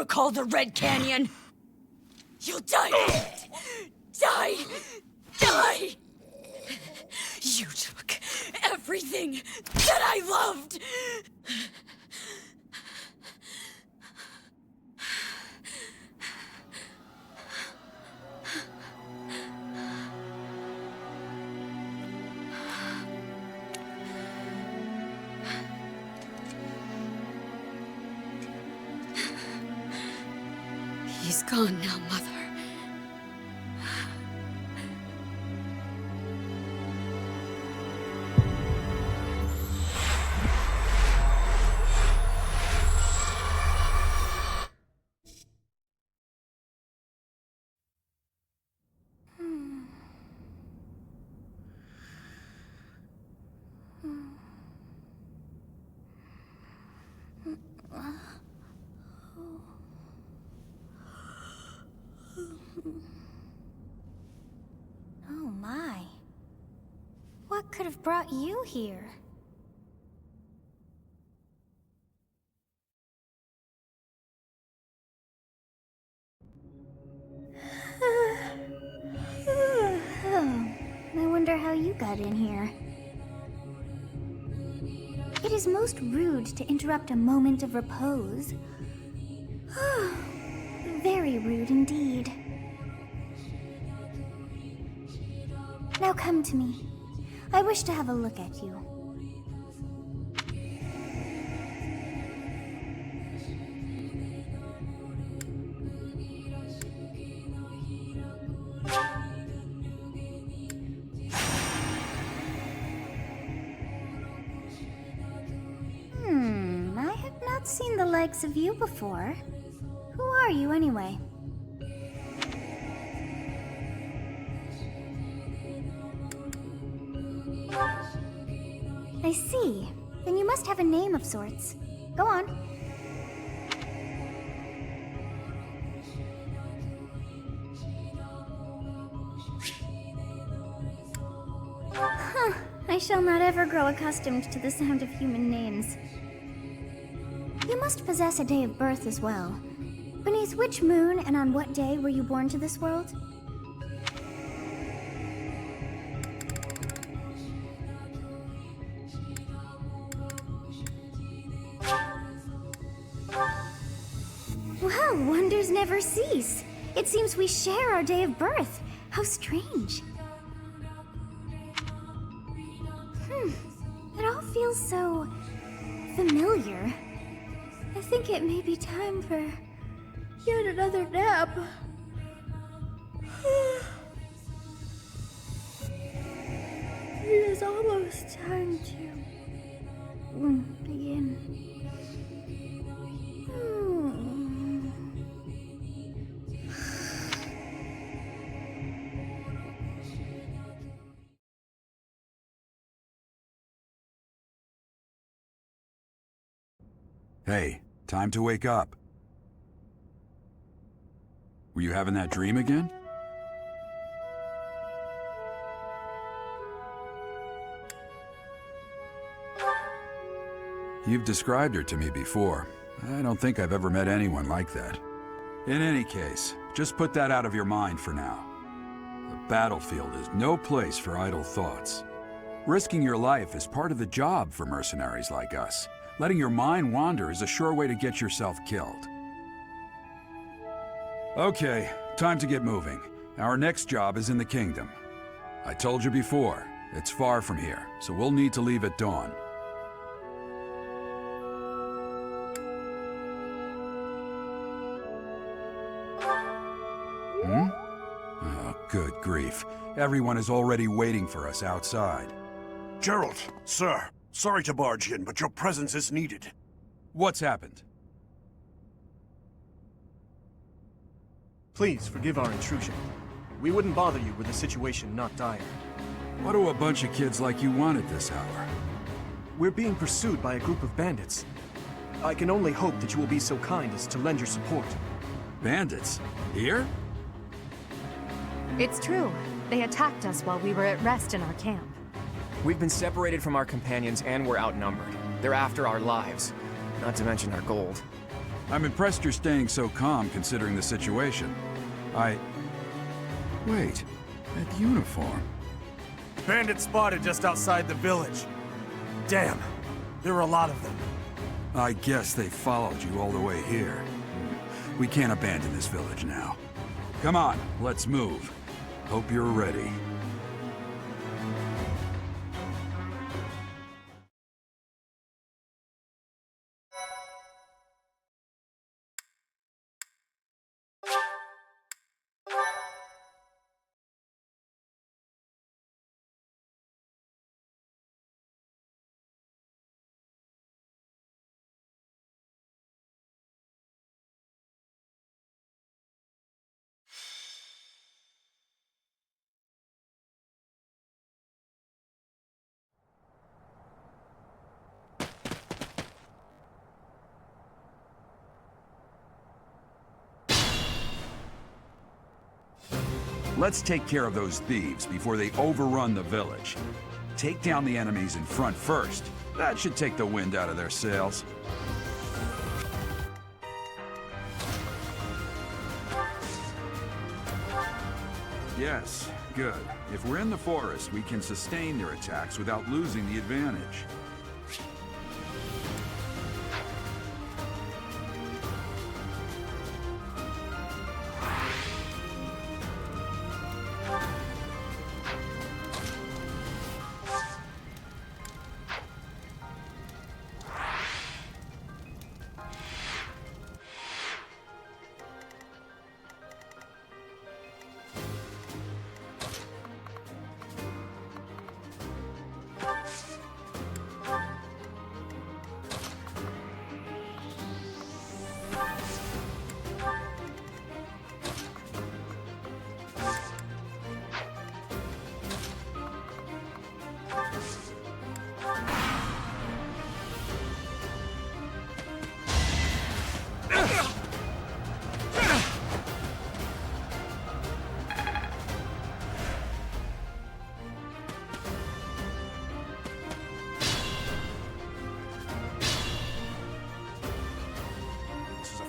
recall the Red Canyon. You'll die in it. Die! Die! You took everything that I loved! He's gone now, Mother. Oh my. What could have brought you here? I wonder how you got in here. It is most rude to interrupt a moment of repose. Very rude indeed. Now come to me. I wish to have a look at you. I have not seen the likes of you before. Who are you anyway? I see. Then you must have a name of sorts. Go on. Huh. I shall not ever grow accustomed to the sound of human names. You must possess a day of birth as well. Beneath which moon and on what day were you born to this world? Well, wonders never cease. It seems we share our day of birth. How strange. It all feels so familiar. I think it may be time for yet another nap. It is almost time to begin. Hey, time to wake up. Were you having that dream again? You've described her to me before. I don't think I've ever met anyone like that. In any case, just put that out of your mind for now. The battlefield is no place for idle thoughts. Risking your life is part of the job for mercenaries like us. Letting your mind wander is a sure way to get yourself killed. Okay, time to get moving. Our next job is in the kingdom. I told you before, it's far from here, so we'll need to leave at dawn. Oh, good grief. Everyone is already waiting for us outside. Gerald, sir. Sorry to barge in, but your presence is needed. What's happened? Please forgive our intrusion. We wouldn't bother you with a situation not dire. What do a bunch of kids like you want at this hour? We're being pursued by a group of bandits. I can only hope that you will be so kind as to lend your support. Bandits? Here? It's true. They attacked us while we were at rest in our camp. We've been separated from our companions and we're outnumbered. They're after our lives, not to mention our gold. I'm impressed you're staying so calm considering the situation. Wait, that uniform. Bandits spotted just outside the village. Damn, there were a lot of them. I guess they followed you all the way here. We can't abandon this village now. Come on, let's move. Hope you're ready. Let's take care of those thieves before they overrun the village. Take down the enemies in front first. That should take the wind out of their sails. Yes, good. If we're in the forest, we can sustain their attacks without losing the advantage.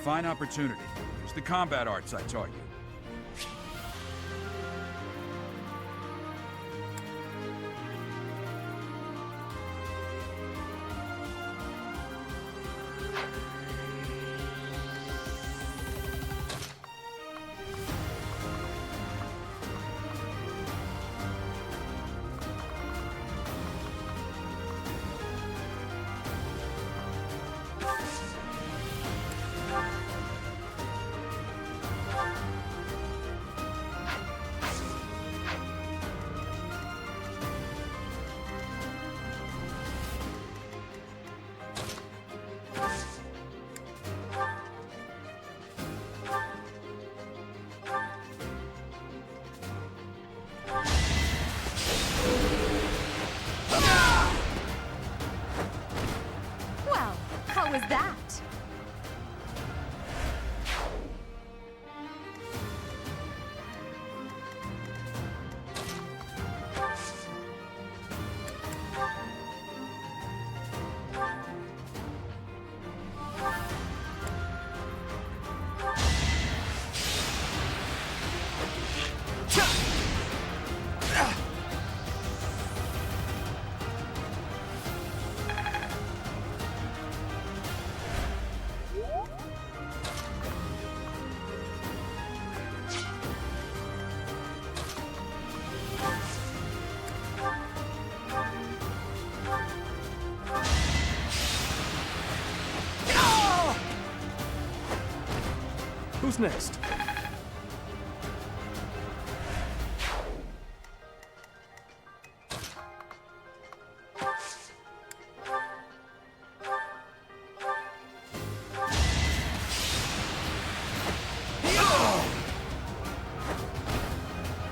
Fine opportunity. Use the combat arts I taught you. Well, how was that? Who's next?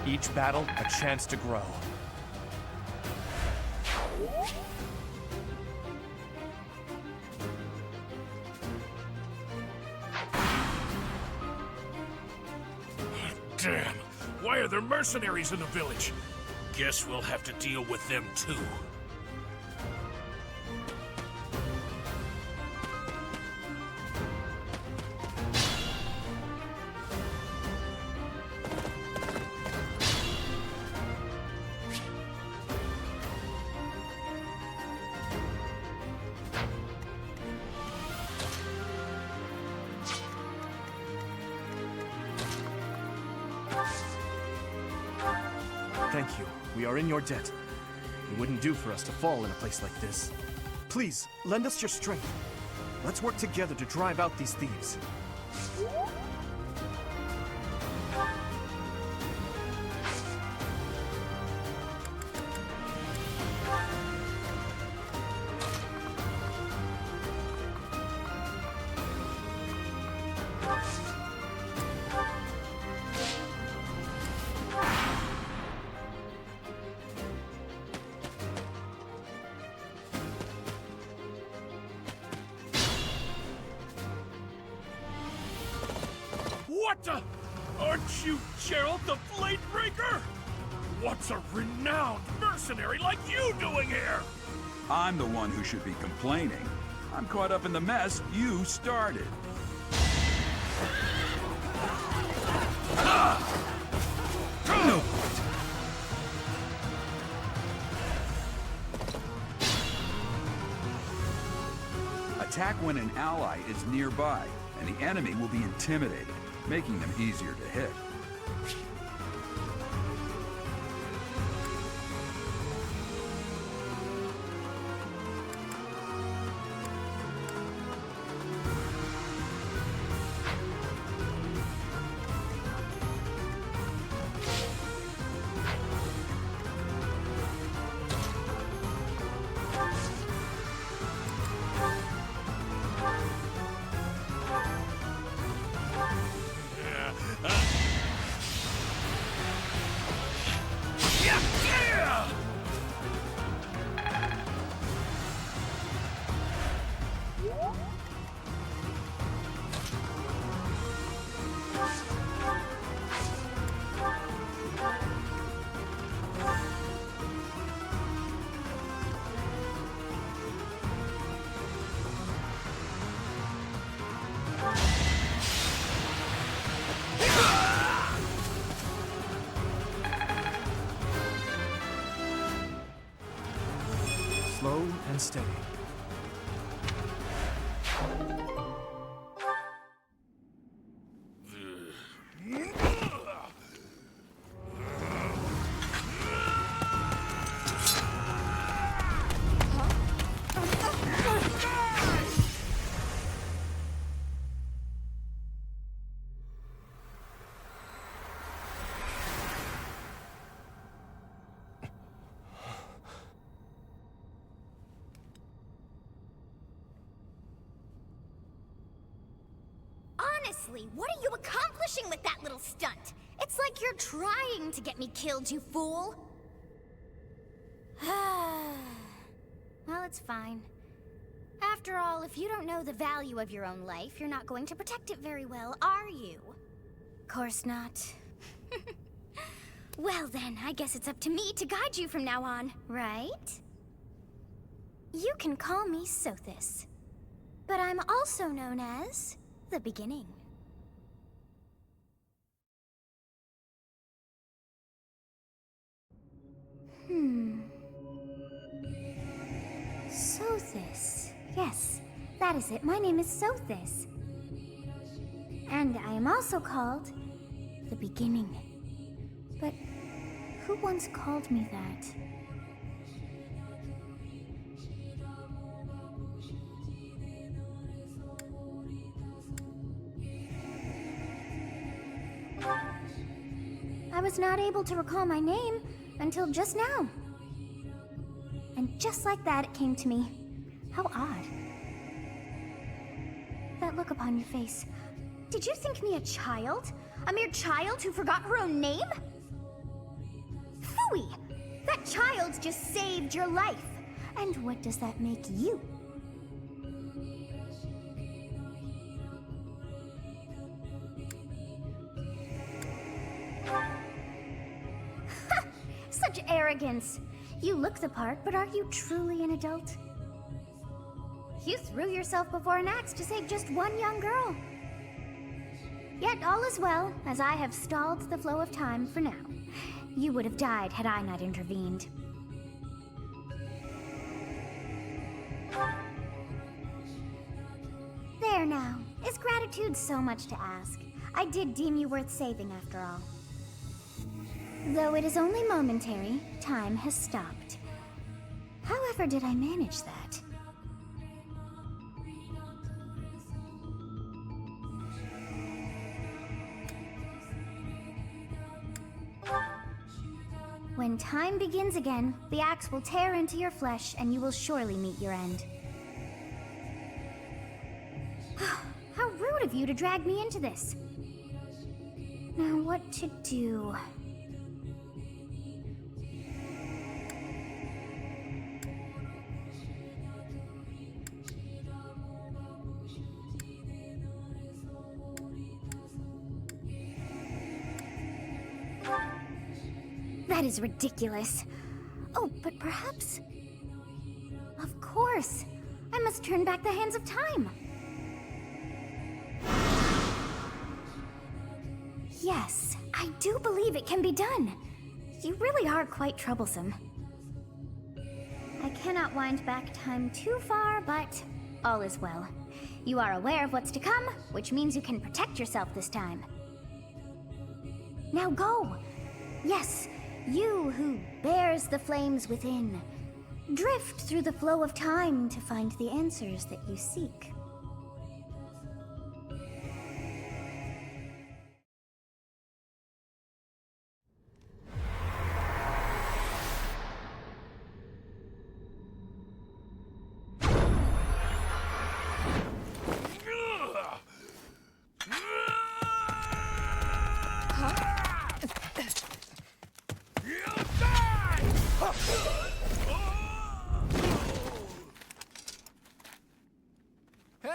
Each battle, a chance to grow. Damn! Why are there mercenaries in the village? Guess we'll have to deal with them too. Thank you. We are in your debt. It wouldn't do for us to fall in a place like this. Please, lend us your strength. Let's work together to drive out these thieves. What the? Aren't you Gerald the Bladebreaker? What's a renowned mercenary like you doing here? I'm the one who should be complaining. I'm caught up in the mess you started. No. Attack when an ally is nearby, and the enemy will be intimidated, making them easier to hit. Slow and steady. Honestly, what are you accomplishing with that little stunt? It's like you're trying to get me killed, you fool. Well, it's fine. After all, if you don't know the value of your own life, you're not going to protect it very well, are you? Course not. Well then, I guess it's up to me to guide you from now on, right? You can call me Sothis, but I'm also known as the Beginning. Sothis. Yes, that is it. My name is Sothis. And I am also called the Beginning. But who once called me that? I was not able to recall my name until just now. And just like that, it came to me. How odd. That look upon your face. Did you think me a child? A mere child who forgot her own name? Phooey! That child just saved your life. And what does that make you? Such arrogance! You look the part, but are you truly an adult? You threw yourself before an axe to save just one young girl. Yet all is well, as I have stalled the flow of time for now. You would have died had I not intervened. There now. Is gratitude so much to ask? I did deem you worth saving after all. Though it is only momentary, time has stopped. However did I manage that? When time begins again, the axe will tear into your flesh and you will surely meet your end. How rude of you to drag me into this. Now what to do? That is ridiculous. Oh, but perhaps... Of course! I must turn back the hands of time! Yes, I do believe it can be done. You really are quite troublesome. I cannot wind back time too far, but all is well. You are aware of what's to come, which means you can protect yourself this time. Now go! Yes, you who bears the flames within. Drift through the flow of time to find the answers that you seek.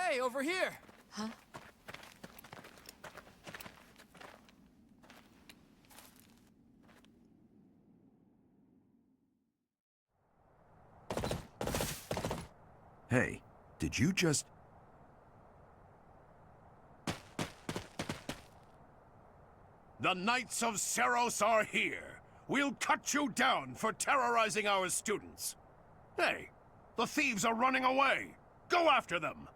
Hey, over here! Huh? Hey, did you just... The Knights of Seros are here. We'll cut you down for terrorizing our students. Hey, the thieves are running away. Go after them.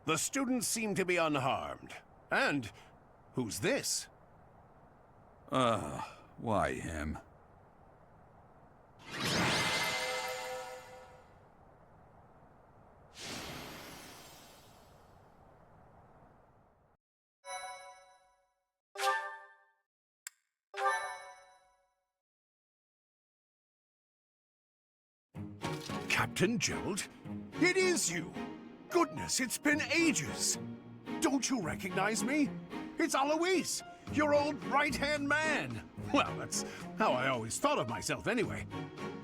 The students seem to be unharmed. And who's this? Why him? Captain Gerald? It is you! Goodness, it's been ages! Don't you recognize me? It's Alois, your old right-hand man! Well, that's how I always thought of myself anyway.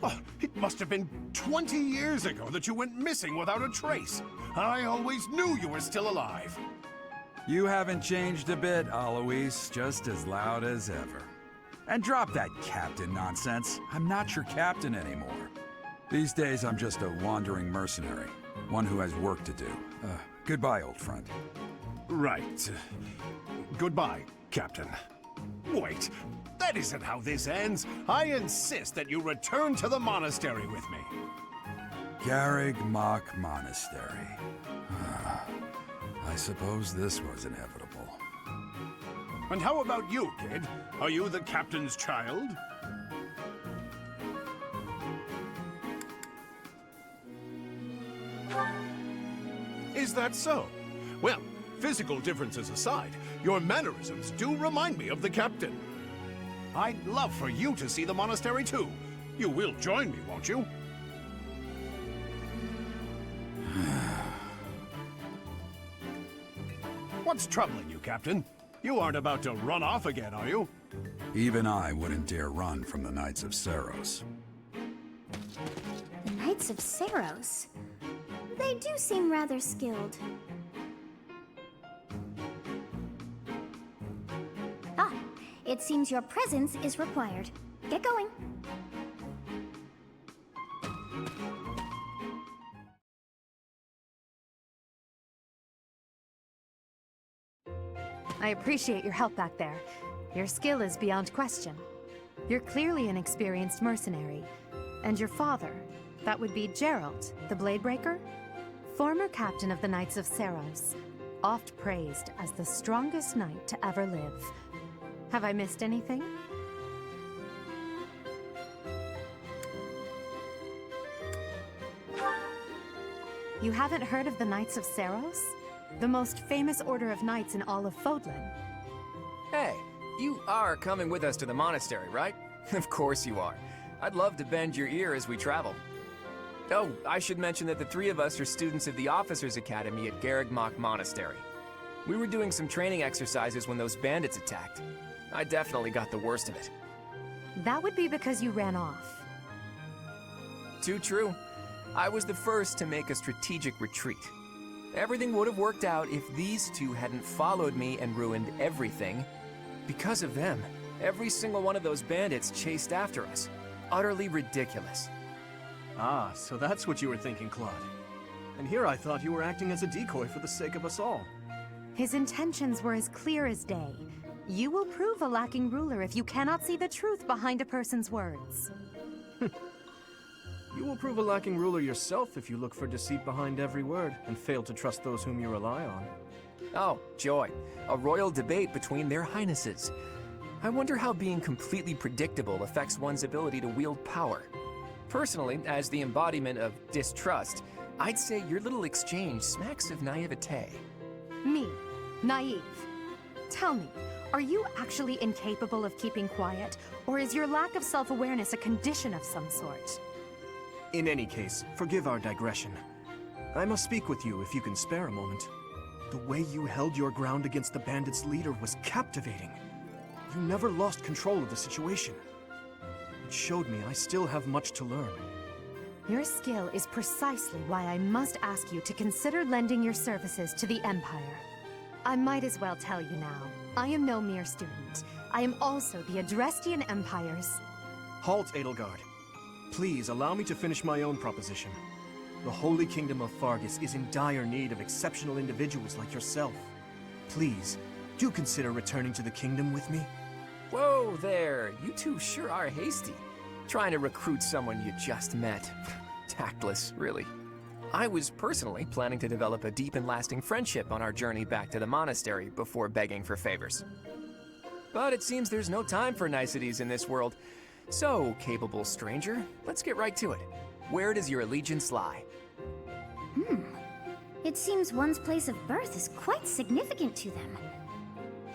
Oh, it must have been 20 years ago that you went missing without a trace. I always knew you were still alive. You haven't changed a bit, Alois, just as loud as ever. And drop that captain nonsense. I'm not your captain anymore. These days, I'm just a wandering mercenary. One who has work to do. Goodbye, old friend. Right. Goodbye, Captain. Wait, that isn't how this ends. I insist that you return to the monastery with me. Garrig Mach Monastery. I suppose this was inevitable. And how about you, kid? Are you the captain's child? Is that so? Well, physical differences aside, your mannerisms do remind me of the captain. I'd love for you to see the monastery too. You will join me, won't you? What's troubling you, Captain? You aren't about to run off again, are you? Even I wouldn't dare run from the Knights of Seros. The Knights of Seros? They do seem rather skilled. Ah, it seems your presence is required. Get going. I appreciate your help back there. Your skill is beyond question. You're clearly an experienced mercenary. And your father, that would be Gerald, the Bladebreaker? former captain of the Knights of Seros, oft praised as the strongest knight to ever live. Have I missed anything? You haven't heard of the Knights of Seros? The most famous order of knights in all of Fodlan. Hey, you are coming with us to the monastery, right? Of course you are. I'd love to bend your ear as we travel. Oh, I should mention that the three of us are students of the Officers' Academy at Garrigmach Monastery. We were doing some training exercises when those bandits attacked. I definitely got the worst of it. That would be because you ran off. Too true. I was the first to make a strategic retreat. Everything would have worked out if these two hadn't followed me and ruined everything. Because of them, every single one of those bandits chased after us. Utterly ridiculous. Ah, so that's what you were thinking, Claude. And here I thought you were acting as a decoy for the sake of us all. His intentions were as clear as day. You will prove a lacking ruler if you cannot see the truth behind a person's words. You will prove a lacking ruler yourself if you look for deceit behind every word and fail to trust those whom you rely on. Oh, joy. A royal debate between their highnesses. I wonder how being completely predictable affects one's ability to wield power. Personally, as the embodiment of distrust, I'd say your little exchange smacks of naivete. Me, naive. Tell me, are you actually incapable of keeping quiet, or is your lack of self-awareness a condition of some sort? In any case, forgive our digression. I must speak with you if you can spare a moment. The way you held your ground against the bandits' leader was captivating. You never lost control of the situation. It showed me I still have much to learn. Your skill is precisely why I must ask you to consider lending your services to the Empire. I might as well tell you now, I am no mere student. I am also the Adrestian Empire's... Halt, Edelgard. Please allow me to finish my own proposition. The Holy Kingdom of Fargus is in dire need of exceptional individuals like yourself. Please, do consider returning to the kingdom with me. Whoa there, you two sure are hasty. Trying to recruit someone you just met. Tactless, really. I was personally planning to develop a deep and lasting friendship on our journey back to the monastery before begging for favors. But it seems there's no time for niceties in this world. So, capable stranger, let's get right to it. Where does your allegiance lie? It seems one's place of birth is quite significant to them.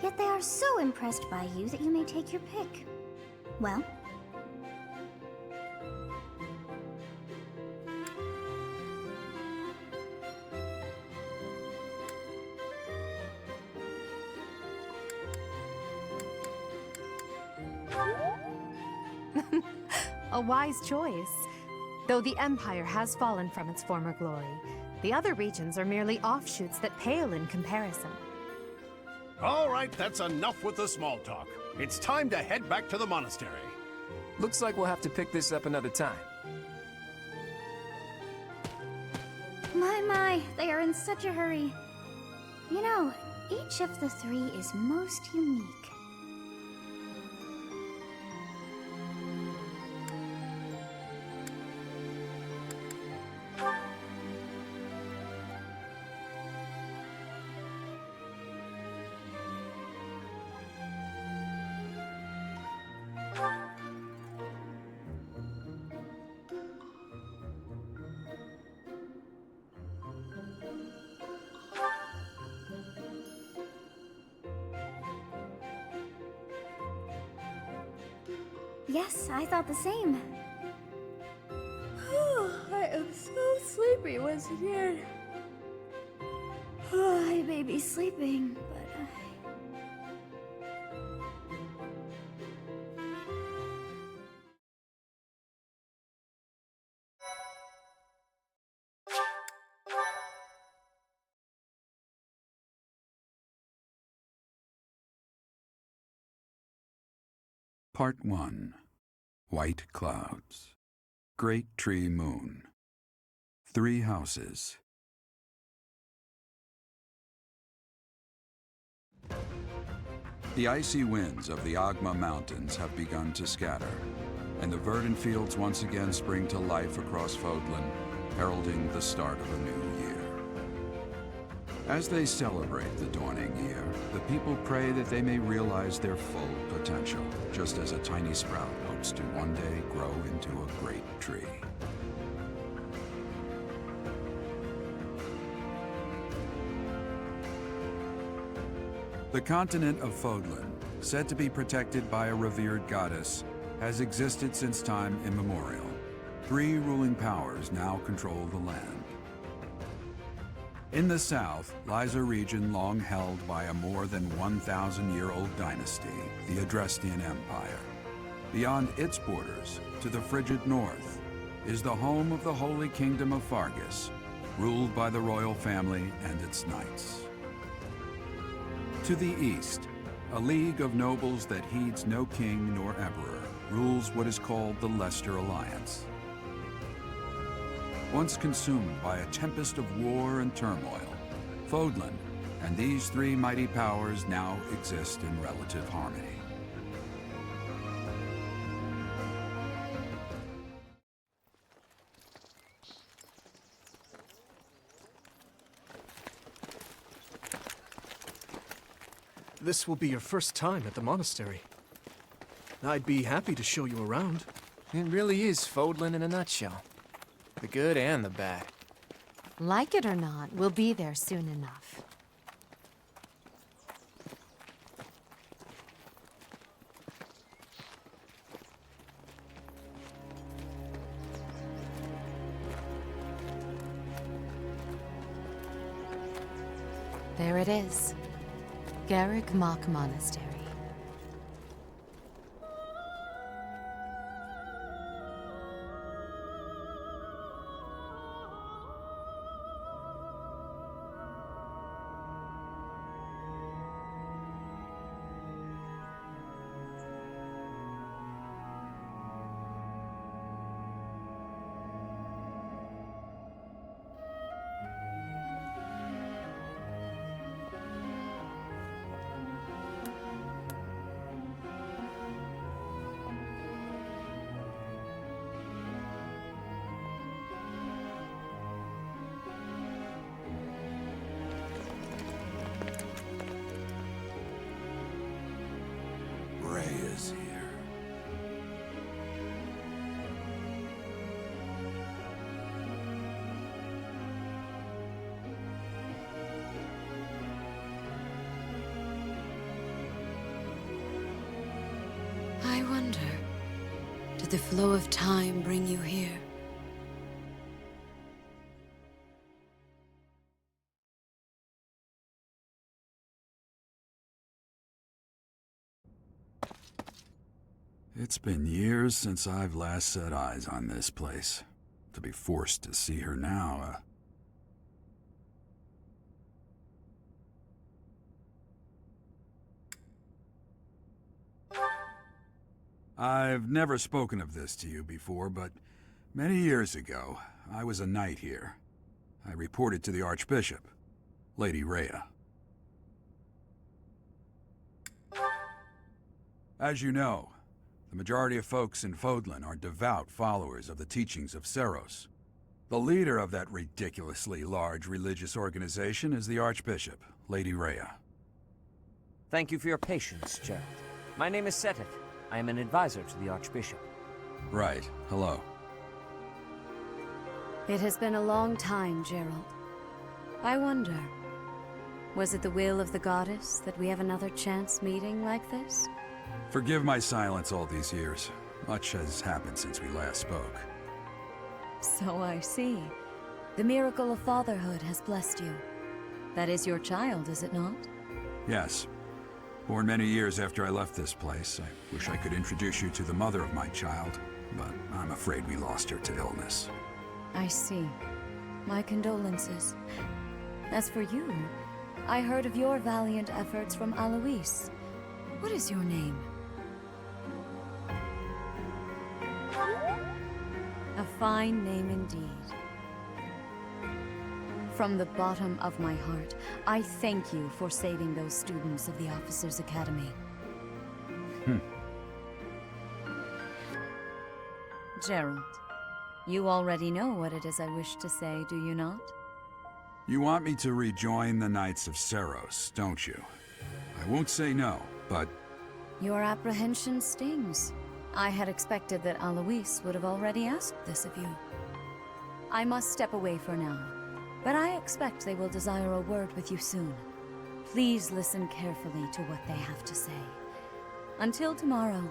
Yet they are so impressed by you that you may take your pick. Well? A wise choice. Though the Empire has fallen from its former glory, the other regions are merely offshoots that pale in comparison. All right, that's enough with the small talk. It's time to head back to the monastery. Looks like we'll have to pick this up another time. My, they are in such a hurry. You know, each of the three is most unique. Yes, I thought the same. I am so sleepy once again. I may be sleeping, but Part 1. White Clouds. Great Tree Moon. 3 houses. The icy winds of the Agma Mountains have begun to scatter, and the verdant fields once again spring to life across Fodlan, heralding the start of a new year. As they celebrate the dawning year, the people pray that they may realize their full potential, just as a tiny sprout hopes to one day grow into a great tree. The continent of Fodlan, said to be protected by a revered goddess, has existed since time immemorial. 3 ruling powers now control the land. In the south lies a region long held by a more than 1,000-year-old dynasty, the Adrestian Empire. Beyond its borders, to the frigid north, is the home of the Holy Kingdom of Fargus, ruled by the royal family and its knights. To the east, a league of nobles that heeds no king nor emperor rules what is called the Leicester Alliance. Once consumed by a tempest of war and turmoil, Fodlan and these 3 mighty powers now exist in relative harmony. This will be your first time at the monastery. I'd be happy to show you around. It really is Fodlan in a nutshell. The good and the bad. Like it or not, we'll be there soon enough. There it is. Garrick Mock Monastery. Is here. I wonder, did the flow of time bring you here? It's been years since I've last set eyes on this place. To be forced to see her now, I've never spoken of this to you before, but many years ago, I was a knight here. I reported to the Archbishop, Lady Rhea. As you know, the majority of folks in Fodlan are devout followers of the teachings of Seros. The leader of that ridiculously large religious organization is the Archbishop, Lady Rhea. Thank you for your patience, Gerald. My name is Seteth. I am an advisor to the Archbishop. Right. Hello. It has been a long time, Gerald. I wonder, was it the will of the goddess that we have another chance meeting like this? Forgive my silence all these years. Much has happened since we last spoke. So I see. The miracle of fatherhood has blessed you. That is your child, is it not? Yes. Born many years after I left this place, I wish I could introduce you to the mother of my child, but I'm afraid we lost her to illness. I see. My condolences. As for you, I heard of your valiant efforts from Alois. What is your name? A fine name indeed. From the bottom of my heart, I thank you for saving those students of the Officers' Academy. Gerald, you already know what it is I wish to say, do you not? You want me to rejoin the Knights of Seiros, don't you? I won't say no, but... Your apprehension stings. I had expected that Alois would have already asked this of you. I must step away for now, but I expect they will desire a word with you soon. Please listen carefully to what they have to say. Until tomorrow,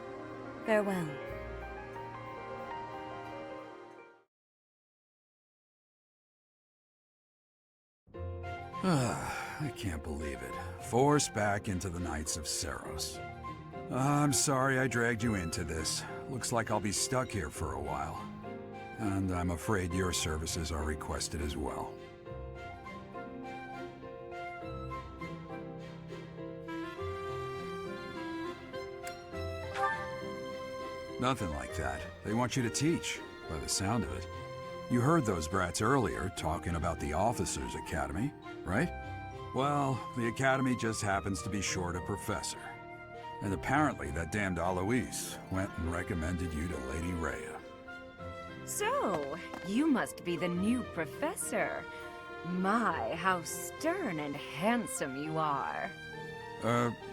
farewell. I can't believe it. Forced back into the Knights of Seiros. I'm sorry I dragged you into this. Looks like I'll be stuck here for a while. And I'm afraid your services are requested as well. Nothing like that. They want you to teach, by the sound of it. You heard those brats earlier talking about the Officers' Academy, right? Well, the Academy just happens to be short a professor. And apparently that damned Alois went and recommended you to Lady Rhea. So, you must be the new professor. My, how stern and handsome you are.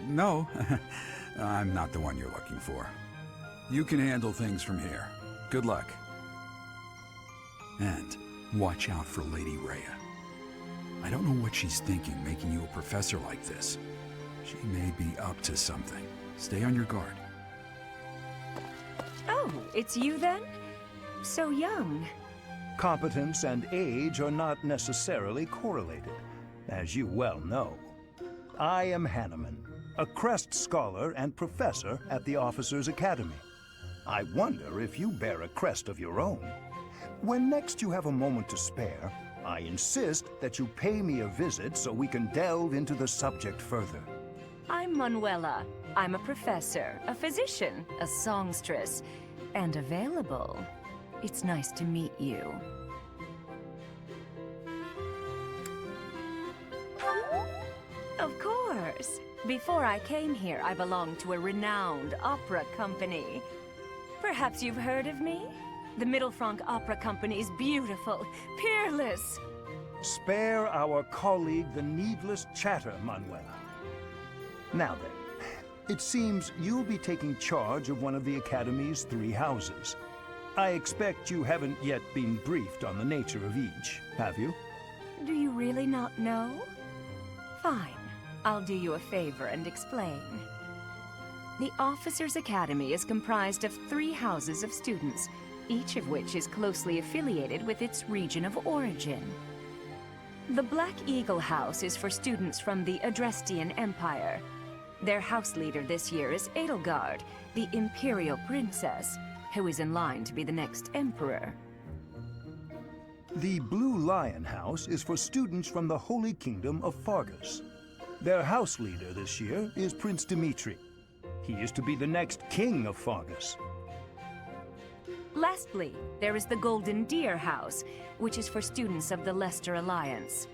No. I'm not the one you're looking for. You can handle things from here. Good luck. And watch out for Lady Rhea. I don't know what she's thinking making you a professor like this. She may be up to something. Stay on your guard. Oh, it's you then? So young. Competence and age are not necessarily correlated, as you well know. I am Hanneman, a Crest Scholar and Professor at the Officers' Academy. I wonder if you bear a crest of your own. When next you have a moment to spare, I insist that you pay me a visit so we can delve into the subject further. I'm Manuela. I'm a professor, a physician, a songstress, and available. It's nice to meet you. Of course. Before I came here, I belonged to a renowned opera company. Perhaps you've heard of me? The Middlefranc Opera Company is beautiful, peerless. Spare our colleague the needless chatter, Manuela. Now then, it seems you'll be taking charge of one of the Academy's 3 houses. I expect you haven't yet been briefed on the nature of each, have you? Do you really not know? Fine. I'll do you a favor and explain. The Officers' Academy is comprised of 3 houses of students, each of which is closely affiliated with its region of origin. The Black Eagle House is for students from the Adrestian Empire. Their house leader this year is Edelgard, the Imperial Princess, who is in line to be the next Emperor. The Blue Lion House is for students from the Holy Kingdom of Fargus. Their house leader this year is Prince Dimitri. He is to be the next king of Fargus. Lastly, there is the Golden Deer House, which is for students of the Leicester Alliance.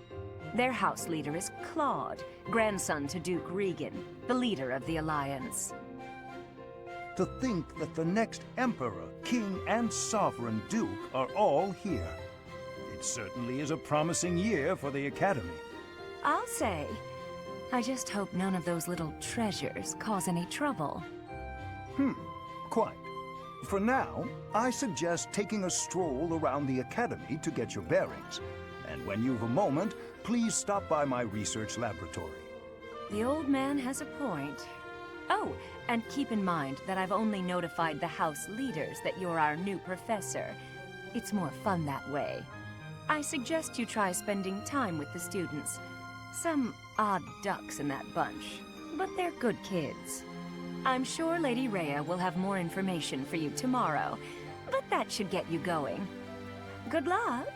Their house leader is Claude, grandson to Duke Regan, the leader of the Alliance. To think that the next Emperor, King, and Sovereign Duke are all here. It certainly is a promising year for the Academy. I'll say. I just hope none of those little treasures cause any trouble. Quite. For now, I suggest taking a stroll around the Academy to get your bearings. And when you've a moment, please stop by my research laboratory. The old man has a point. Oh, and keep in mind that I've only notified the house leaders that you're our new professor. It's more fun that way. I suggest you try spending time with the students. Some odd ducks in that bunch, but they're good kids. I'm sure Lady Rhea will have more information for you tomorrow, but that should get you going. Good luck.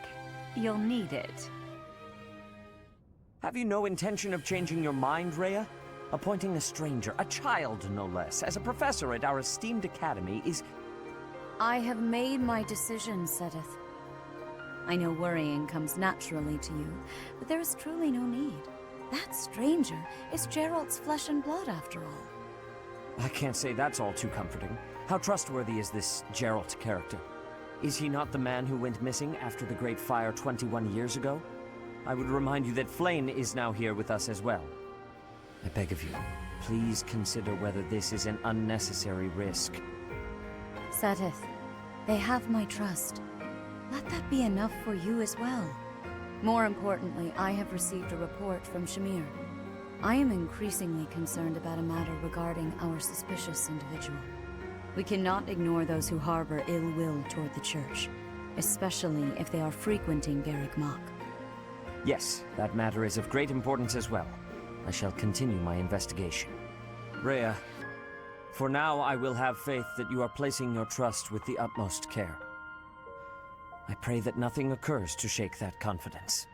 You'll need it. Have you no intention of changing your mind, Rhea? Appointing a stranger, a child no less, as a professor at our esteemed academy is... I have made my decision, Sedith. I know worrying comes naturally to you, but there is truly no need. That stranger is Geralt's flesh and blood, after all. I can't say that's all too comforting. How trustworthy is this Geralt character? Is he not the man who went missing after the Great Fire 21 years ago? I would remind you that Flame is now here with us as well. I beg of you, please consider whether this is an unnecessary risk. Seteth, they have my trust. Let that be enough for you as well. More importantly, I have received a report from Shamir. I am increasingly concerned about a matter regarding our suspicious individual. We cannot ignore those who harbor ill will toward the Church, especially if they are frequenting Garrick Mach. Yes, that matter is of great importance as well. I shall continue my investigation. Rhea, for now I will have faith that you are placing your trust with the utmost care. I pray that nothing occurs to shake that confidence.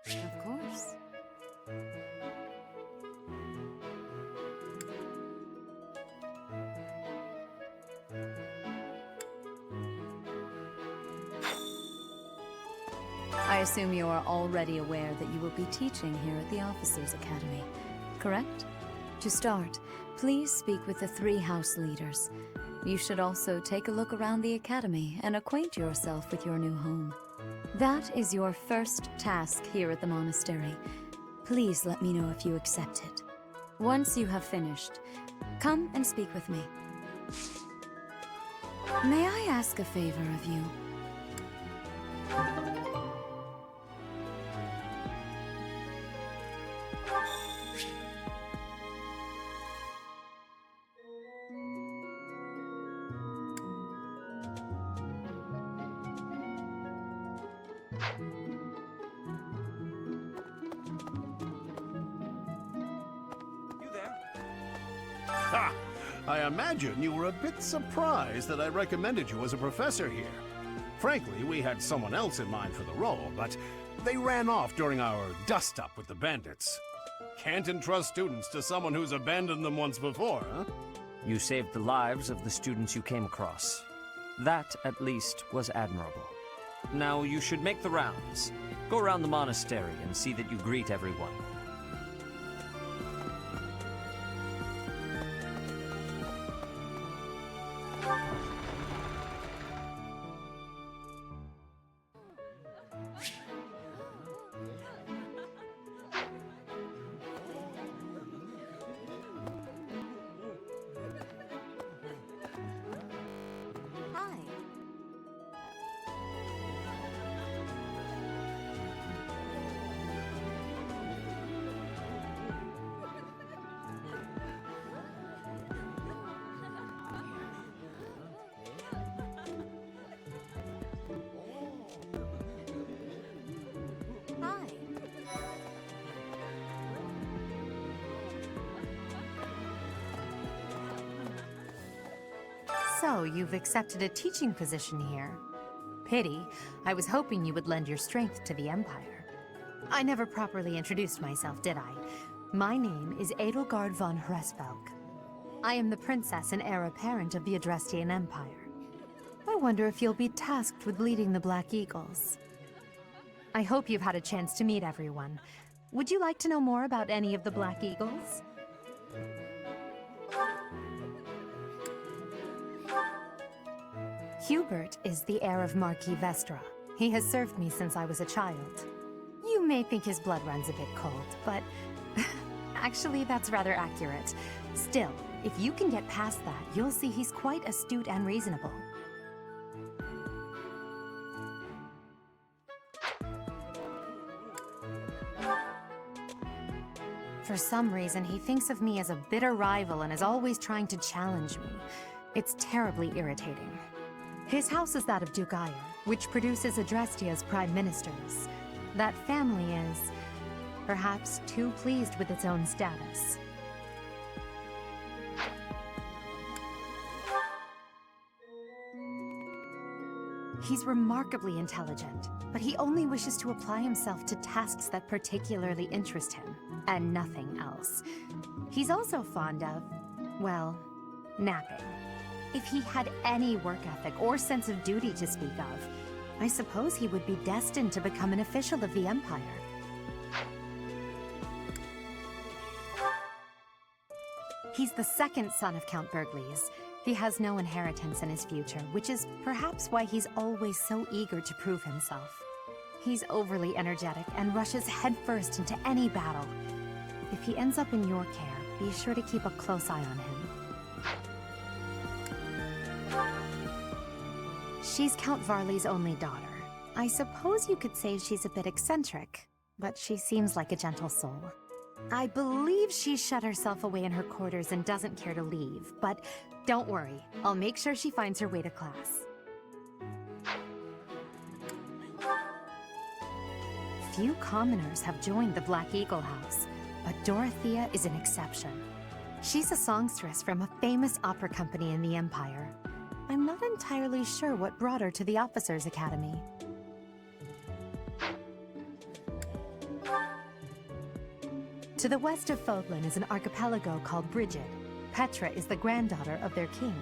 Of course. I assume you are already aware that you will be teaching here at the Officers' Academy, correct? To start, please speak with the 3 house leaders. You should also take a look around the Academy and acquaint yourself with your new home. That is your first task here at the monastery. Please let me know if you accept it. Once you have finished, come and speak with me. May I ask a favor of you? Ha! I imagine you were a bit surprised that I recommended you as a professor here. Frankly, we had someone else in mind for the role, but they ran off during our dust-up with the bandits. Can't entrust students to someone who's abandoned them once before, huh? You saved the lives of the students you came across. That, at least, was admirable. Now you should make the rounds. Go around the monastery and see that you greet everyone. So, you've accepted a teaching position here. Pity. I was hoping you would lend your strength to the Empire. I never properly introduced myself, did I? My name is Edelgard von Hresvelg. I am the princess and heir apparent of the Adrestian Empire. I wonder if you'll be tasked with leading the Black Eagles. I hope you've had a chance to meet everyone. Would you like to know more about any of the Black Eagles? Hubert is the heir of Marquis Vestra. He has served me since I was a child. You may think his blood runs a bit cold, but actually that's rather accurate. Still, if you can get past that, you'll see he's quite astute and reasonable. For some reason, he thinks of me as a bitter rival and is always trying to challenge me. It's terribly irritating. His house is that of Duke Ire, which produces Adrestia's prime ministers. That family is, perhaps, too pleased with its own status. He's remarkably intelligent, but he only wishes to apply himself to tasks that particularly interest him, and nothing else. He's also fond of, well, napping. If he had any work ethic or sense of duty to speak of, I suppose he would be destined to become an official of the Empire. He's the second son of Count Bergliez. He has no inheritance in his future, which is perhaps why he's always so eager to prove himself. He's overly energetic and rushes headfirst into any battle. If he ends up in your care, be sure to keep a close eye on him. She's Count Varley's only daughter. I suppose you could say she's a bit eccentric, but she seems like a gentle soul. I believe she shut herself away in her quarters and doesn't care to leave, but don't worry, I'll make sure she finds her way to class. Few commoners have joined the Black Eagle House, but Dorothea is an exception. She's a songstress from a famous opera company in the Empire. I'm not entirely sure what brought her to the Officers' Academy. To the west of Fodlan is an archipelago called Brigid. Petra is the granddaughter of their king.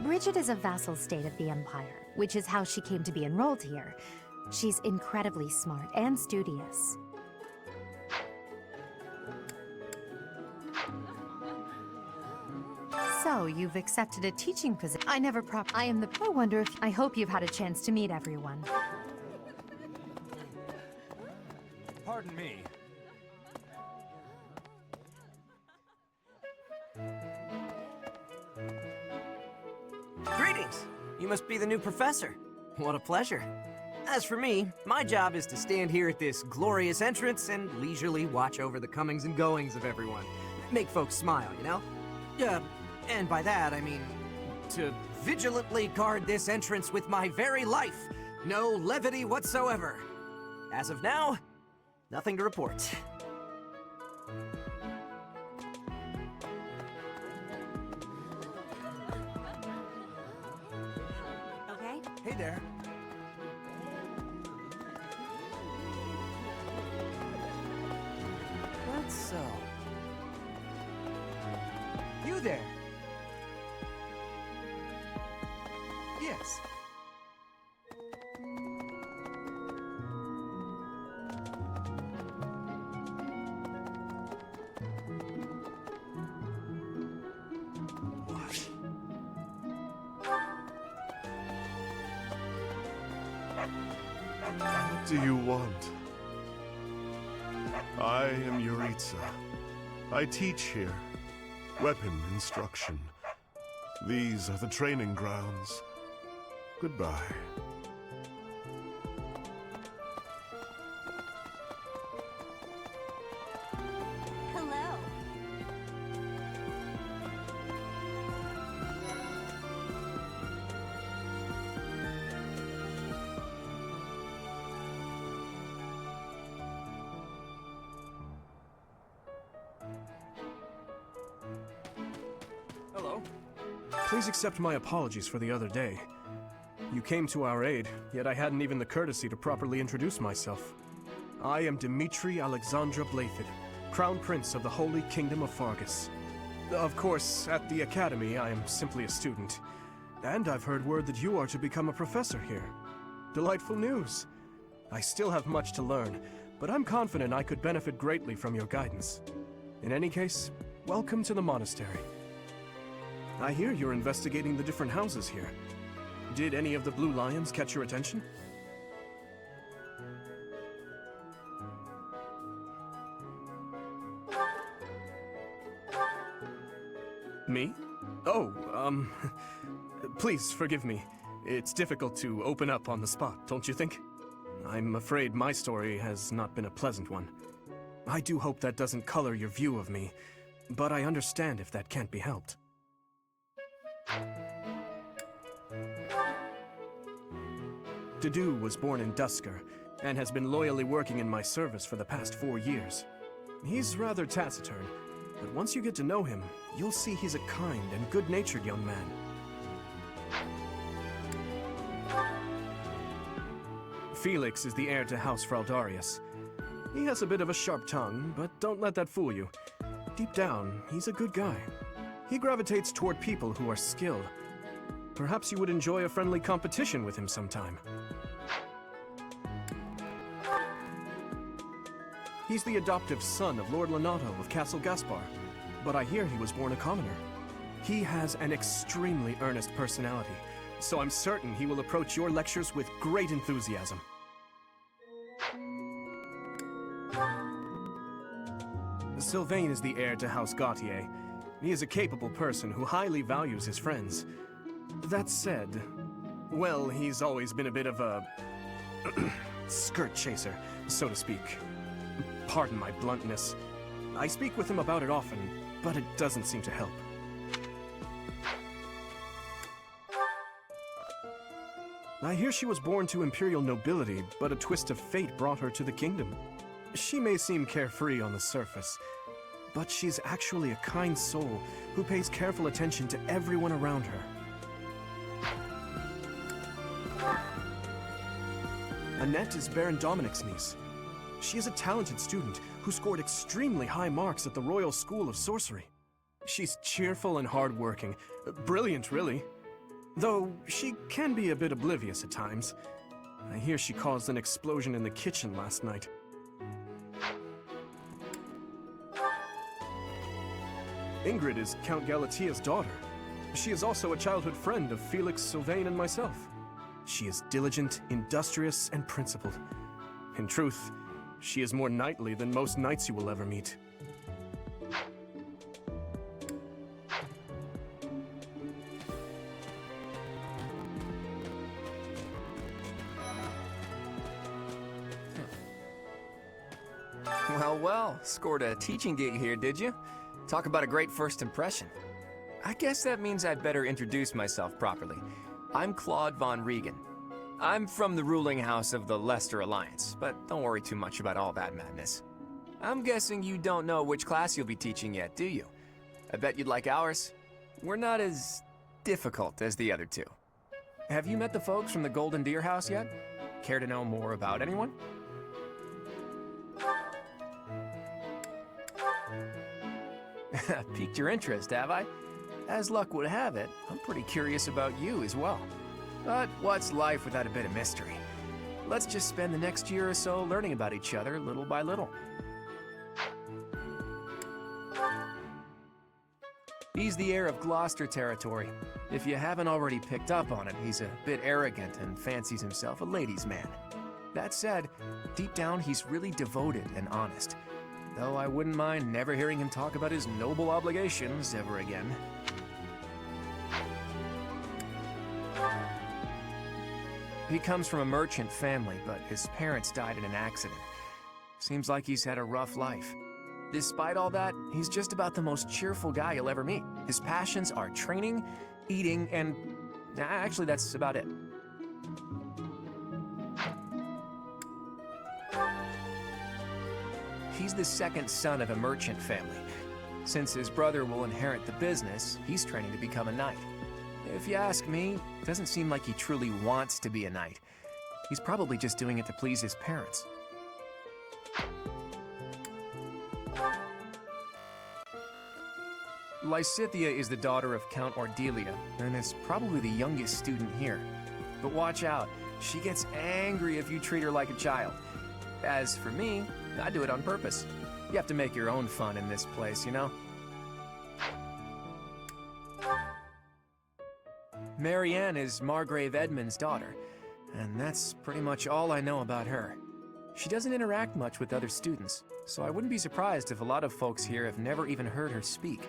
Brigid is a vassal state of the Empire, which is how she came to be enrolled here. She's incredibly smart and studious. So, you've accepted a teaching position. I wonder if... I hope you've had a chance to meet everyone. Pardon me. Greetings! You must be the new professor. What a pleasure. As for me, my job is to stand here at this glorious entrance and leisurely watch over the comings and goings of everyone. Make folks smile, you know? And by that, I mean to vigilantly guard this entrance with my very life. No levity whatsoever. As of now, nothing to report. Okay? Hey there. That's so. You there. Yes. What do you want? I am Yuritsa. I teach here. Weapon instruction. These are the training grounds. Goodbye. Hello. Please accept my apologies for the other day. You came to our aid, yet I hadn't even the courtesy to properly introduce myself. I am Dimitri Alexandra Blaithid, Crown Prince of the Holy Kingdom of Fargus. Of course, at the Academy, I am simply a student. And I've heard word that you are to become a professor here. Delightful news. I still have much to learn, but I'm confident I could benefit greatly from your guidance. In any case, welcome to the monastery. I hear you're investigating the different houses here. Did any of the Blue Lions catch your attention? Me? Oh, please forgive me. It's difficult to open up on the spot, don't you think? I'm afraid my story has not been a pleasant one. I do hope that doesn't color your view of me, but I understand if that can't be helped. Dedu was born in Dusker, and has been loyally working in my service for the past 4 years. He's rather taciturn, but once you get to know him, you'll see he's a kind and good-natured young man. Felix is the heir to House Fraldarius. He has a bit of a sharp tongue, but don't let that fool you. Deep down, he's a good guy. He gravitates toward people who are skilled. Perhaps you would enjoy a friendly competition with him sometime. He's the adoptive son of Lord Lenato of Castle Gaspar, but I hear he was born a commoner. He has an extremely earnest personality, so I'm certain he will approach your lectures with great enthusiasm. Sylvain is the heir to House Gautier. He is a capable person who highly values his friends. That said, well, he's always been a bit of a skirt chaser, so to speak. Pardon my bluntness. I speak with him about it often, but it doesn't seem to help. I hear she was born to imperial nobility, but a twist of fate brought her to the kingdom. She may seem carefree on the surface, but she's actually a kind soul who pays careful attention to everyone around her. Annette is Baron Dominic's niece. She is a talented student who scored extremely high marks at the Royal School of Sorcery. She's cheerful and hardworking. Brilliant, really. Though she can be a bit oblivious at times. I hear she caused an explosion in the kitchen last night. Ingrid is Count Galatia's daughter. She is also a childhood friend of Felix, Sylvain, and myself. She is diligent, industrious, and principled. In truth, she is more knightly than most knights you will ever meet. Well, scored a teaching gig here, did you? Talk about a great first impression. I guess that means I'd better introduce myself properly. I'm Claude von Regan. I'm from the ruling house of the Leicester Alliance, but don't worry too much about all that madness. I'm guessing you don't know which class you'll be teaching yet, do you? I bet you'd like ours. We're not as difficult as the other two. Have you met the folks from the Golden Deer House yet? Care to know more about anyone? Piqued your interest, have I? As luck would have it, I'm pretty curious about you as well. But what's life without a bit of mystery? Let's just spend the next year or so learning about each other little by little. He's the heir of Gloucester territory. If you haven't already picked up on it, he's a bit arrogant and fancies himself a ladies' man. That said, deep down he's really devoted and honest. Though I wouldn't mind never hearing him talk about his noble obligations ever again. He comes from a merchant family, but his parents died in an accident. Seems like he's had a rough life. Despite all that, he's just about the most cheerful guy you'll ever meet. His passions are training, eating, and... actually, that's about it. He's the second son of a merchant family. Since his brother will inherit the business, he's training to become a knight. If you ask me, it doesn't seem like he truly wants to be a knight. He's probably just doing it to please his parents. Lysithea is the daughter of Count Ordelia, and is probably the youngest student here. But watch out, she gets angry if you treat her like a child. As for me, I do it on purpose. You have to make your own fun in this place, you know? Marianne is Margrave Edmund's daughter, and that's pretty much all I know about her. She doesn't interact much with other students, so I wouldn't be surprised if a lot of folks here have never even heard her speak.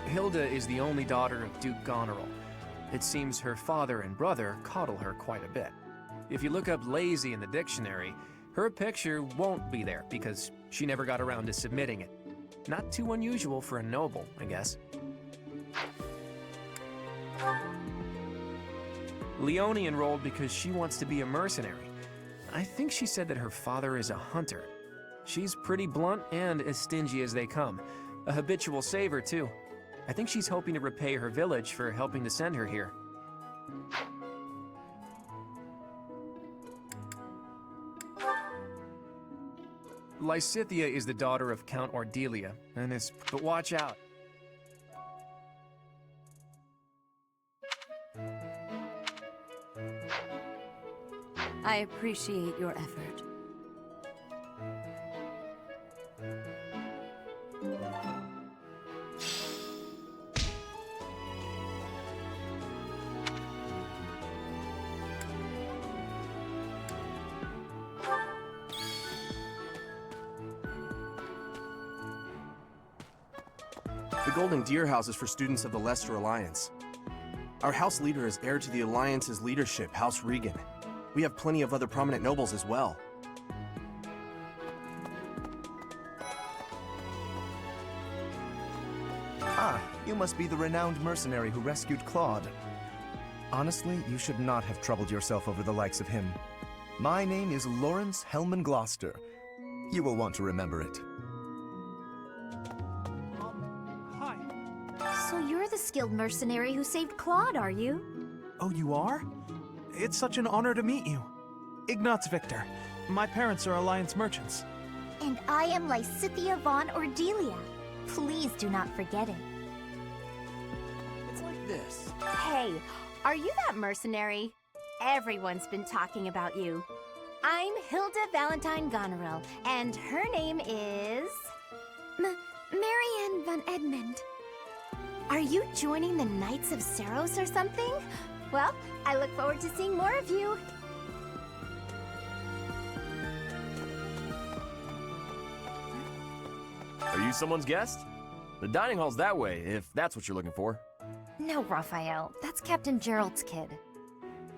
Hilda is the only daughter of Duke Goneril. It seems her father and brother coddle her quite a bit. If you look up lazy in the dictionary, her picture won't be there because she never got around to submitting it. Not too unusual for a noble, I guess. Leonie enrolled because she wants to be a mercenary. I think she said that her father is a hunter. She's pretty blunt and as stingy as they come. A habitual saver, too. I think she's hoping to repay her village for helping to send her here. Lysithea is the daughter of Count Ordelia, and is... but watch out. I appreciate your effort. The Golden Deer House is for students of the Leicester Alliance. Our house leader is heir to the Alliance's leadership, House Regan. We have plenty of other prominent nobles as well. Ah, you must be the renowned mercenary who rescued Claude. Honestly, you should not have troubled yourself over the likes of him. My name is Lawrence Hellman Gloucester. You will want to remember it. So you're the skilled mercenary who saved Claude, are you? Oh, you are? It's such an honor to meet you. Ignatz Victor. My parents are Alliance merchants. And I am Lysithea von Ordelia. Please do not forget it. It's like this. Hey, are you that mercenary? Everyone's been talking about you. I'm Hilda Valentine Goneril, and her name is... Marianne von Edmund. Are you joining the Knights of Saros or something? Well, I look forward to seeing more of you. Are you someone's guest? The dining hall's that way, if that's what you're looking for. No, Raphael. That's Captain Gerald's kid.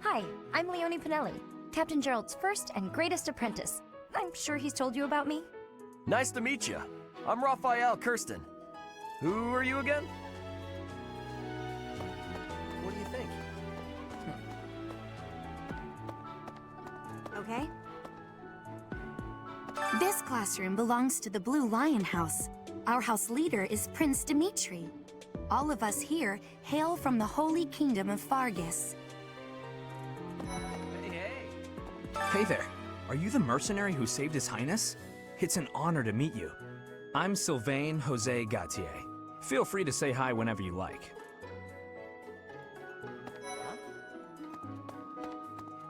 Hi, I'm Leonie Pinelli, Captain Gerald's first and greatest apprentice. I'm sure he's told you about me. Nice to meet you. I'm Raphael Kirsten. Who are you again? What do you think? Okay. This classroom belongs to the Blue Lion House. Our house leader is Prince Dimitri. All of us here hail from the Holy Kingdom of Fargus. Hey there. Are you the mercenary who saved His Highness? It's an honor to meet you. I'm Sylvain Jose Gautier. Feel free to say hi whenever you like.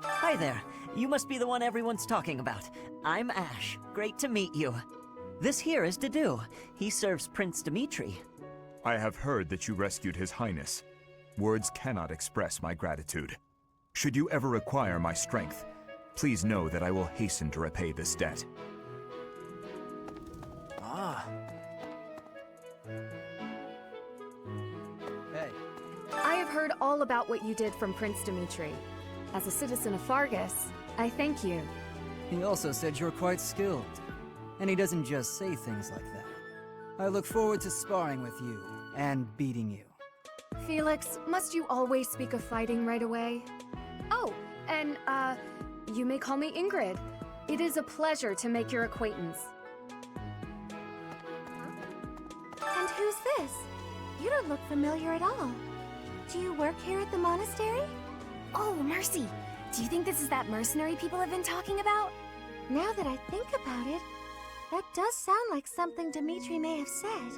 Hi there. You must be the one everyone's talking about. I'm Ash. Great to meet you. This here is Dedu. He serves Prince Dimitri. I have heard that you rescued His Highness. Words cannot express my gratitude. Should you ever require my strength, please know that I will hasten to repay this debt. Ah. Hey. I have heard all about what you did from Prince Dimitri. As a citizen of Fargus, I thank you. He also said you're quite skilled. And he doesn't just say things like that. I look forward to sparring with you and beating you. Felix, must you always speak of fighting right away? Oh, and, you may call me Ingrid. It is a pleasure to make your acquaintance. And who's this? You don't look familiar at all. Do you work here at the monastery? Oh, Mercy! Do you think this is that mercenary people have been talking about? Now that I think about it, that does sound like something Dimitri may have said.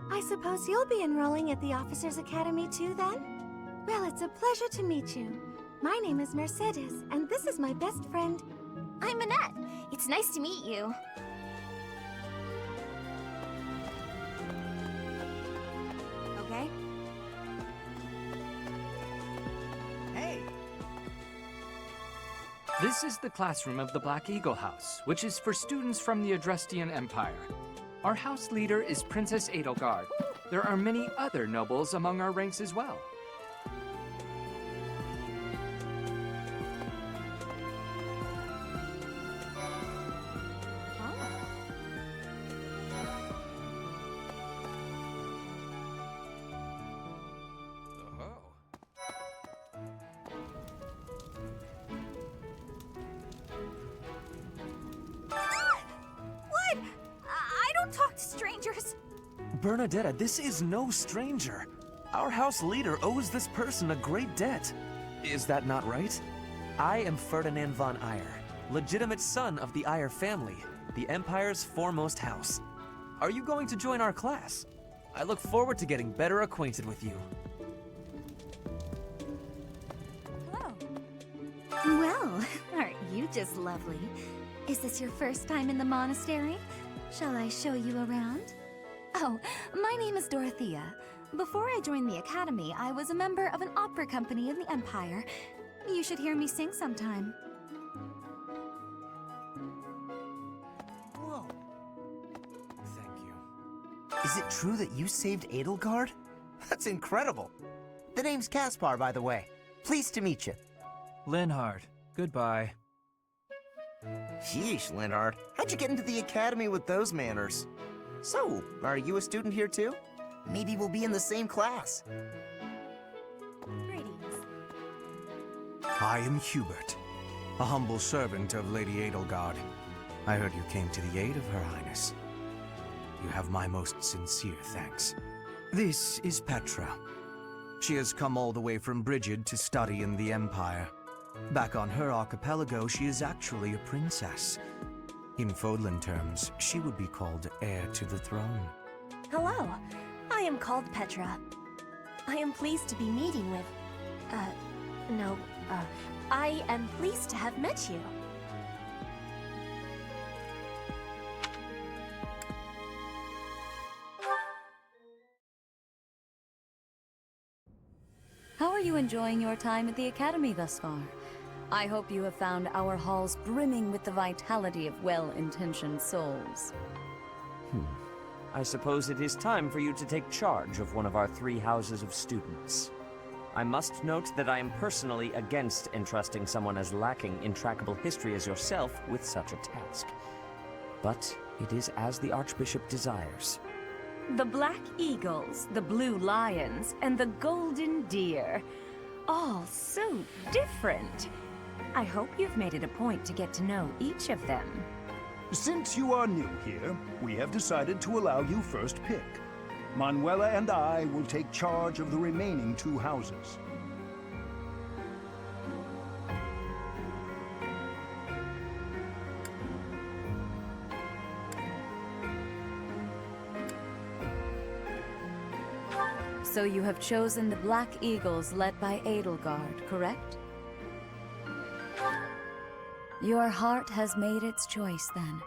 I suppose you'll be enrolling at the Officers' Academy too, then? Well, it's a pleasure to meet you. My name is Mercedes, and this is my best friend. I'm Annette. It's nice to meet you. Okay? Hey! This is the classroom of the Black Eagle House, which is for students from the Adrestian Empire. Our house leader is Princess Edelgard. There are many other nobles among our ranks as well. What? I don't talk to strangers. Bernadetta, this is no stranger. Our house leader owes this person a great debt. Is that not right? I am Ferdinand von Eyre, legitimate son of the Eyre family, the Empire's foremost house. Are you going to join our class? I look forward to getting better acquainted with you. Well, aren't you just lovely? Is this your first time in the monastery? Shall I show you around? Oh, my name is Dorothea. Before I joined the Academy, I was a member of an opera company in the Empire. You should hear me sing sometime. Whoa. Thank you. Is it true that you saved Edelgard? That's incredible. The name's Caspar, by the way. Pleased to meet you. Linhard, goodbye. Sheesh, Linhard. How'd you get into the academy with those manners? So, are you a student here too? Maybe we'll be in the same class. I am Hubert, a humble servant of Lady Edelgard. I heard you came to the aid of Her Highness. You have my most sincere thanks. This is Petra. She has come all the way from Brigid to study in the Empire. Back on her archipelago, she is actually a princess. In Fodlan terms, she would be called heir to the throne. Hello, I am called Petra. I am pleased to be meeting with... I am pleased to have met you. How are you enjoying your time at the Academy thus far? I hope you have found our halls brimming with the vitality of well-intentioned souls. I suppose it is time for you to take charge of one of our 3 houses of students. I must note that I am personally against entrusting someone as lacking in trackable history as yourself with such a task. But it is as the Archbishop desires. The Black Eagles, the Blue Lions, and the Golden Deer. All so different. I hope you've made it a point to get to know each of them. Since you are new here, we have decided to allow you first pick. Manuela and I will take charge of the remaining 2 houses. So you have chosen the Black Eagles led by Edelgard, correct? Your heart has made its choice, then.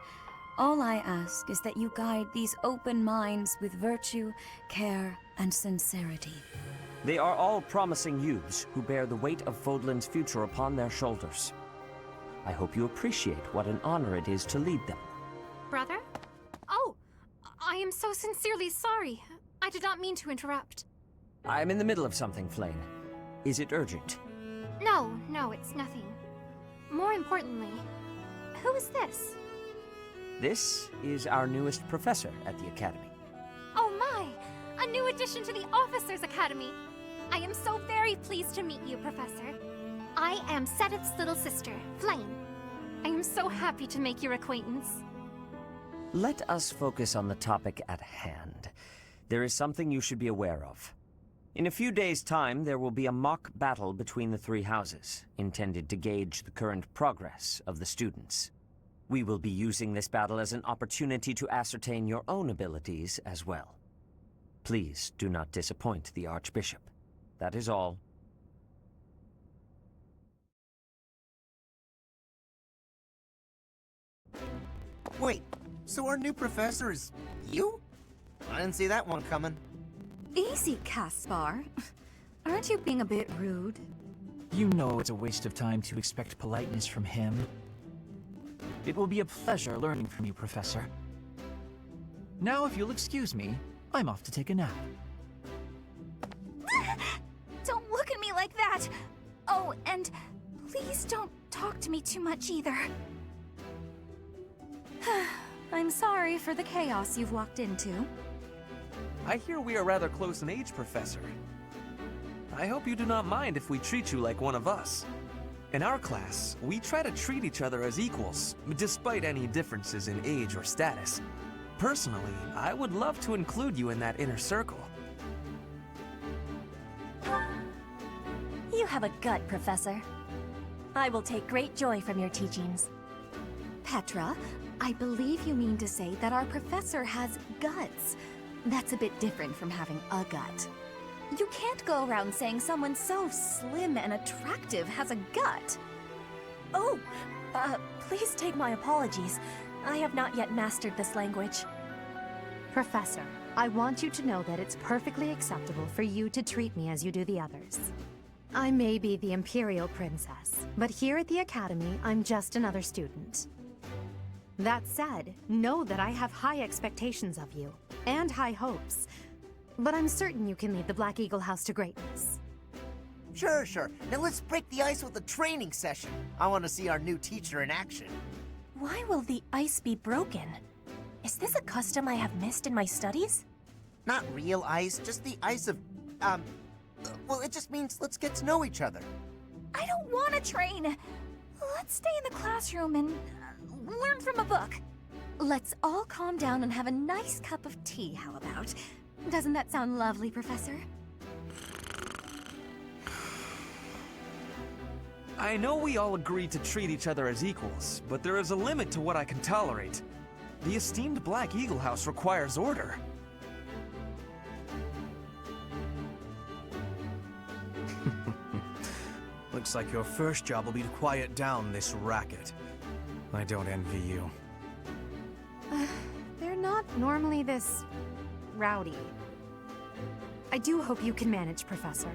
All I ask is that you guide these open minds with virtue, care, and sincerity. They are all promising youths who bear the weight of Fodlan's future upon their shoulders. I hope you appreciate what an honor it is to lead them. Brother? Oh, I am so sincerely sorry. I did not mean to interrupt. I'm in the middle of something, Flame. Is it urgent? No, it's nothing. More importantly, who is this? This is our newest professor at the Academy. Oh my! A new addition to the Officers' Academy! I am so very pleased to meet you, Professor. I am Sedith's little sister, Flame. I am so happy to make your acquaintance. Let us focus on the topic at hand. There is something you should be aware of. In a few days' time, there will be a mock battle between the three houses, intended to gauge the current progress of the students. We will be using this battle as an opportunity to ascertain your own abilities as well. Please do not disappoint the Archbishop. That is all. Wait, so our new professor is you? I didn't see that one coming. Easy, Caspar. Aren't you being a bit rude? You know it's a waste of time to expect politeness from him. It will be a pleasure learning from you, Professor. Now, if you'll excuse me, I'm off to take a nap. Don't look at me like that! Oh, and please don't talk to me too much either. I'm sorry for the chaos you've walked into. I hear we are rather close in age, Professor. I hope you do not mind if we treat you like one of us. In our class, we try to treat each other as equals, despite any differences in age or status. Personally, I would love to include you in that inner circle. You have a gut, Professor. I will take great joy from your teachings. Petra, I believe you mean to say that our professor has guts. That's a bit different from having a gut. You can't go around saying someone so slim and attractive has a gut. Oh, please take my apologies. I have not yet mastered this language. Professor, I want you to know that it's perfectly acceptable for you to treat me as you do the others. I may be the Imperial Princess, but here at the Academy, I'm just another student. That said, know that I have high expectations of you, and high hopes. But I'm certain you can lead the Black Eagle House to greatness. Sure. Now let's break the ice with a training session. I want to see our new teacher in action. Why will the ice be broken? Is this a custom I have missed in my studies? Not real ice, just the ice of, well, it just means let's get to know each other. I don't want to train. Let's stay in the classroom and learn from a book. Let's all calm down and have a nice cup of tea, how about? Doesn't that sound lovely, Professor? I know we all agree to treat each other as equals, but there is a limit to what I can tolerate. The esteemed Black Eagle House requires order. Looks like your first job will be to quiet down this racket. I don't envy you. They're not normally this rowdy. I do hope you can manage, Professor.